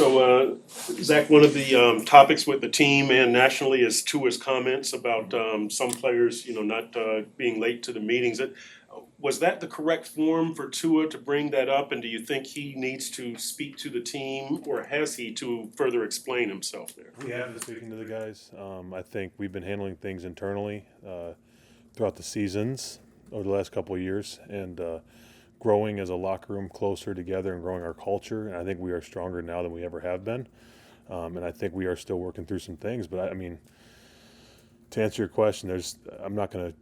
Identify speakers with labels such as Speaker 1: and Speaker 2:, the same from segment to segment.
Speaker 1: So, Zach, one of the topics with the team and nationally is Tua's comments about some players, not being late to the meetings. Was that the correct form for Tua to bring that up? And do you think he needs to speak to the team, or has he to further explain himself there?
Speaker 2: We have been speaking to the guys. I think we've been handling things internally throughout the seasons over the last couple of years, and growing as a locker room closer together and growing our culture. And I think we are stronger now than we ever have been. And I think we are still working through some things. But I mean, to answer your question, I'm not going to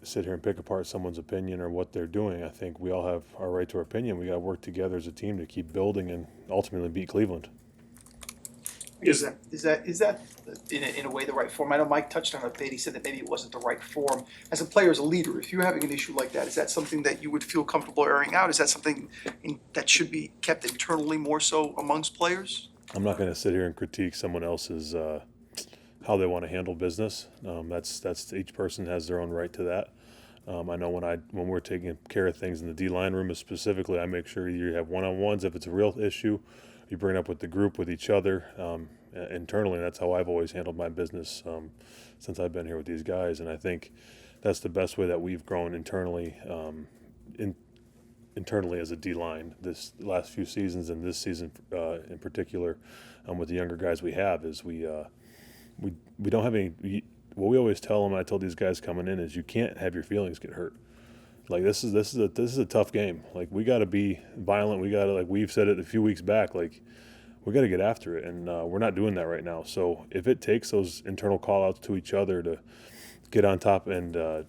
Speaker 2: sit here and pick apart someone's opinion or what they're doing. I think we all have our right to our opinion. We got to work together as a team to keep building and ultimately beat Cleveland.
Speaker 3: Is that in a way the right form? I know Mike touched on it a bit. He said that maybe it wasn't the right form. As a player, as a leader, if you're having an issue like that, is that something that you would feel comfortable airing out? Is that something that should be kept internally more so amongst players?
Speaker 2: I'm not going to sit here and critique someone else's how they want to handle business. That's each person has their own right to that. I know when we're taking care of things in the D-line room specifically, I make sure you have one-on-ones. If it's a real issue, you bring it up with the group, with each other, internally. That's how I've always handled my business since I've been here with these guys. And I think that's the best way that we've grown internally, internally as a D-line this last few seasons and this season in particular, with the younger guys we have is we don't have any. What we always tell them, I told these guys coming in, is you can't have your feelings get hurt. Like this is a tough game. Like we got to be violent. We got to, like we've said it a few weeks back. Like we got to get after it, and we're not doing that right now. So if it takes those internal call-outs to each other to get on top and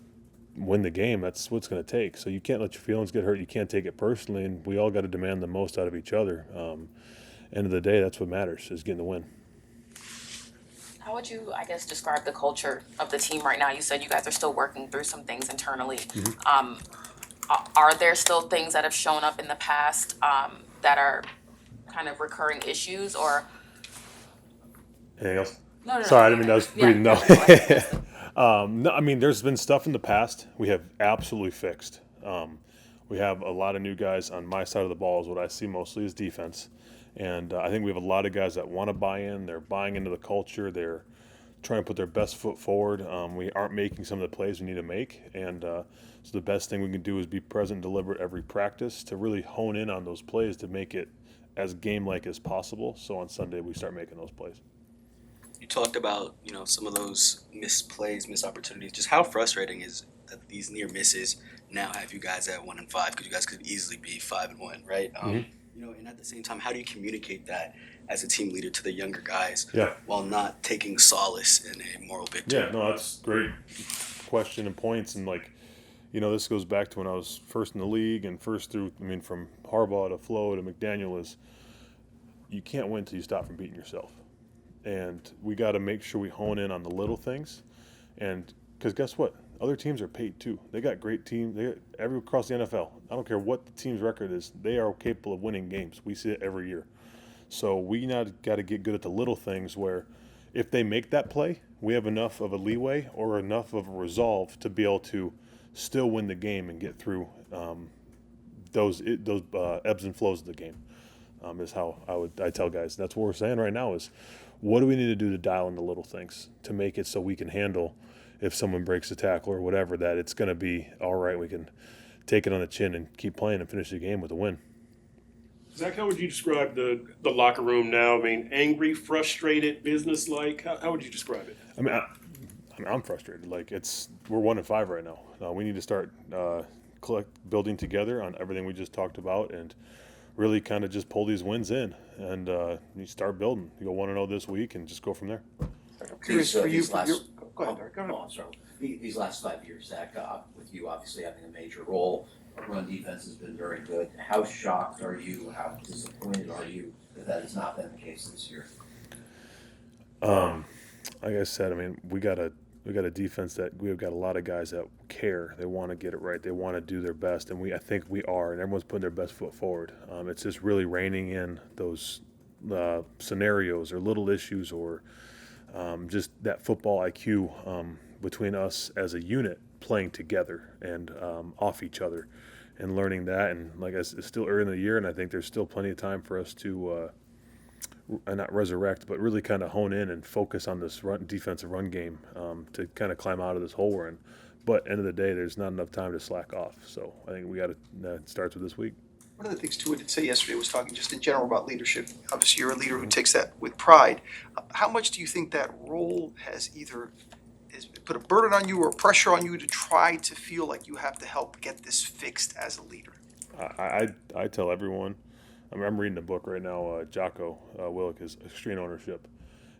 Speaker 2: win the game, that's what it's going to take. So you can't let your feelings get hurt. You can't take it personally, and we all got to demand the most out of each other. End of the day, that's what matters, is getting the win.
Speaker 4: How would you, I guess, describe the culture of the team right now? You said you guys are still working through some things internally. Mm-hmm. Are there still things that have shown up in the past that are kind of recurring issues, or?
Speaker 2: Anything else?
Speaker 4: No.
Speaker 2: Sorry, I didn't mean I was reading. No. No, I mean, there's been stuff in the past we have absolutely fixed. We have a lot of new guys on my side of the ball is what I see mostly as defense. And I think we have a lot of guys that want to buy in. They're buying into the culture. They're trying to put their best foot forward. We aren't making some of the plays we need to make. And so the best thing we can do is be present and deliberate every practice to really hone in on those plays to make it as game-like as possible. So on Sunday, we start making those plays.
Speaker 5: You talked about, some of those missed plays, missed opportunities. Just how frustrating is that these near misses now have you guys at 1-5, because you guys could easily be 5-1, right?
Speaker 2: Mm-hmm.
Speaker 5: And at the same time, how do you communicate that as a team leader to the younger guys while not taking solace in a moral victory?
Speaker 2: Yeah, no, that's a great question and points. And this goes back to when I was first in the league and first through, from Harbaugh to Flo to McDaniel, is you can't win until you stop from beating yourself. And we got to make sure we hone in on the little things. And because guess what? Other teams are paid too. They got great teams. Across the NFL. I don't care what the team's record is. They are capable of winning games. We see it every year. So we now got to get good at the little things where if they make that play, we have enough of a leeway or enough of a resolve to be able to still win the game and get through those ebbs and flows of the game. Is how I tell guys. That's what we're saying right now is what do we need to do to dial in the little things to make it so we can handle if someone breaks a tackle or whatever, that it's going to be all right. We can take it on the chin and keep playing and finish the game with a win.
Speaker 1: Zach, how would you describe the locker room now? Angry, frustrated, businesslike. How would you describe it?
Speaker 2: I'm frustrated. We're 1-5 right now. We need to start building together on everything we just talked about and really kind of just pull these wins in and you start building. You go 1-0 this week and just go from there.
Speaker 3: I'm curious for you. Go ahead, Eric. Go ahead.
Speaker 6: I'm sorry. These last 5 years, Zach, with you obviously having a major role, run defense has been very good. How shocked are you? How disappointed are you that has not been the case this year?
Speaker 2: Like I said, we got a defense that we've got a lot of guys that care. They want to get it right. They want to do their best, and I think we are, and everyone's putting their best foot forward. It's just really reining in those scenarios or little issues or just that football IQ between us as a unit playing together and off each other and learning that. And it's still early in the year, and I think there's still plenty of time for us to not resurrect, but really kind of hone in and focus on this defensive run game to kind of climb out of this hole we're in. But end of the day, there's not enough time to slack off. So I think we got to. That starts with this week.
Speaker 3: One of the things too I did say yesterday was talking just in general about leadership. Obviously, you're a leader who takes that with pride. How much do you think that role has put a burden on you or pressure on you to try to feel like you have to help get this fixed as a leader?
Speaker 2: I tell everyone. I'm reading a book right now. Jocko Willink is Extreme Ownership,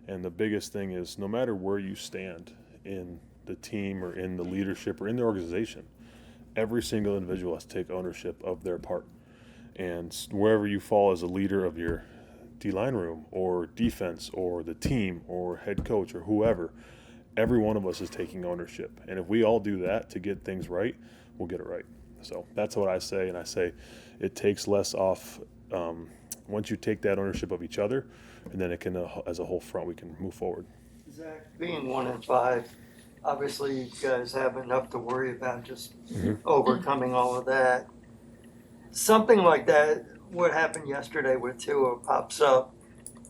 Speaker 2: and the biggest thing is no matter where you stand in the team or in the leadership or in the organization, every single individual has to take ownership of their part. And wherever you fall as a leader of your D-line room or defense or the team or head coach or whoever, every one of us is taking ownership. And if we all do that to get things right, we'll get it right. So that's what I say. And I say it takes less off once you take that ownership of each other, and then it can, as a whole front, we can move forward.
Speaker 7: Zach, being 1-5, obviously you guys have enough to worry about just overcoming all of that. Something like that, what happened yesterday with Tua pops up.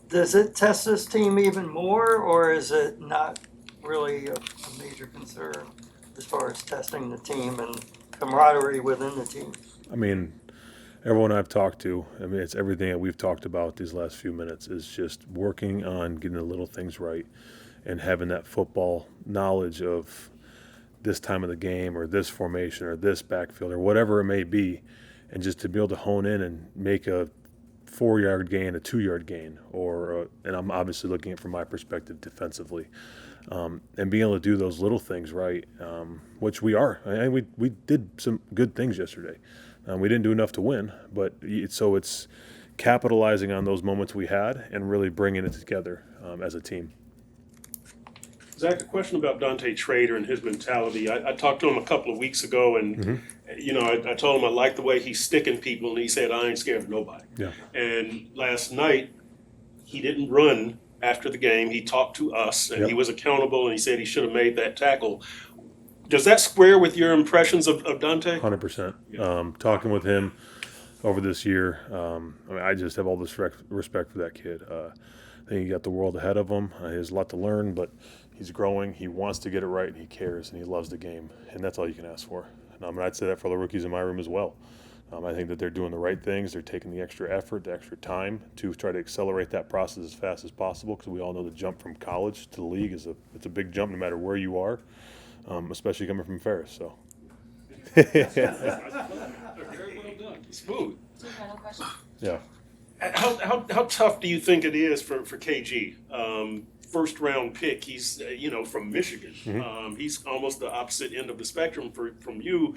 Speaker 7: Does it test this team even more, or is it not really a major concern as far as testing the team and camaraderie within the team?
Speaker 2: I mean, everyone I've talked to, it's everything that we've talked about these last few minutes is just working on getting the little things right and having that football knowledge of this time of the game or this formation or this backfield or whatever it may be, and just to be able to hone in and make a 4-yard gain, a 2-yard gain, and I'm obviously looking at it from my perspective defensively, and being able to do those little things right, which we are. We did some good things yesterday. We didn't do enough to win, but it's capitalizing on those moments we had and really bringing it together as a team.
Speaker 1: Zach, a question about Dante Trader and his mentality. I talked to him a couple of weeks ago, and I told him I like the way he's sticking people, and he said, I ain't scared of nobody.
Speaker 2: Yeah.
Speaker 1: And last night, he didn't run after the game. He talked to us, and he was accountable, and he said he should have made that tackle. Does that square with your impressions of Dante?
Speaker 2: 100%. Talking with him over this year, I just have all this respect for that kid. I think he got the world ahead of him. He has a lot to learn, but he's growing. He wants to get it right, and he cares, and he loves the game, and that's all you can ask for. And I'd say that for the rookies in my room as well. I think that they're doing the right things.Ey're taking the extra effort, the extra time to try to accelerate that process as fast as possible, because we all know the jump from college to the league it's a big jump no matter where you are, especially coming from Ferris. So.
Speaker 1: Very well done. Smooth.
Speaker 4: Final question.
Speaker 2: Yeah.
Speaker 1: How tough do you think it is for KG? First round pick. He's from Michigan. He's almost the opposite end of the spectrum from you.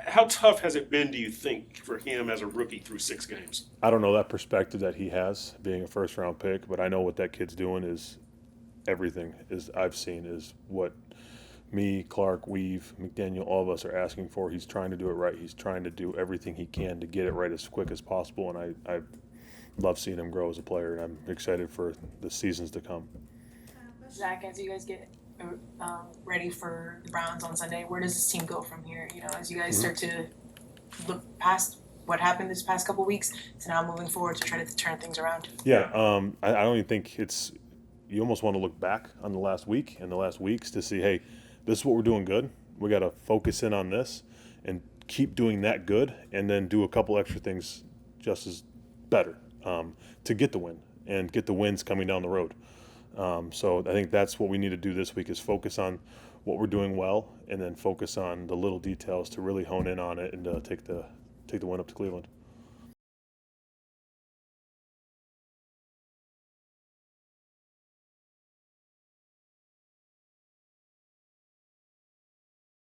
Speaker 1: How tough has it been, do you think, for him as a rookie through 6 games?
Speaker 2: I don't know that perspective that he has being a first round pick, but I know what that kid's doing is everything I've seen is what me, Clark, Weave, McDaniel, all of us are asking for. He's trying to do it right. He's trying to do everything he can to get it right as quick as possible, and I love seeing him grow as a player, and I'm excited for the seasons to come.
Speaker 8: Zach, as you guys get ready for the Browns on Sunday, where does this team go from here? As you guys start to look past what happened this past couple weeks to now moving forward to try to turn things around.
Speaker 2: Yeah, I don't even think you almost want to look back on the last week and the last weeks to see, hey, this is what we're doing good. We got to focus in on this and keep doing that good, and then do a couple extra things just as better to get the win and get the wins coming down the road. So I think that's what we need to do this week is focus on what we're doing well, and then focus on the little details to really hone in on it and take the win up to Cleveland.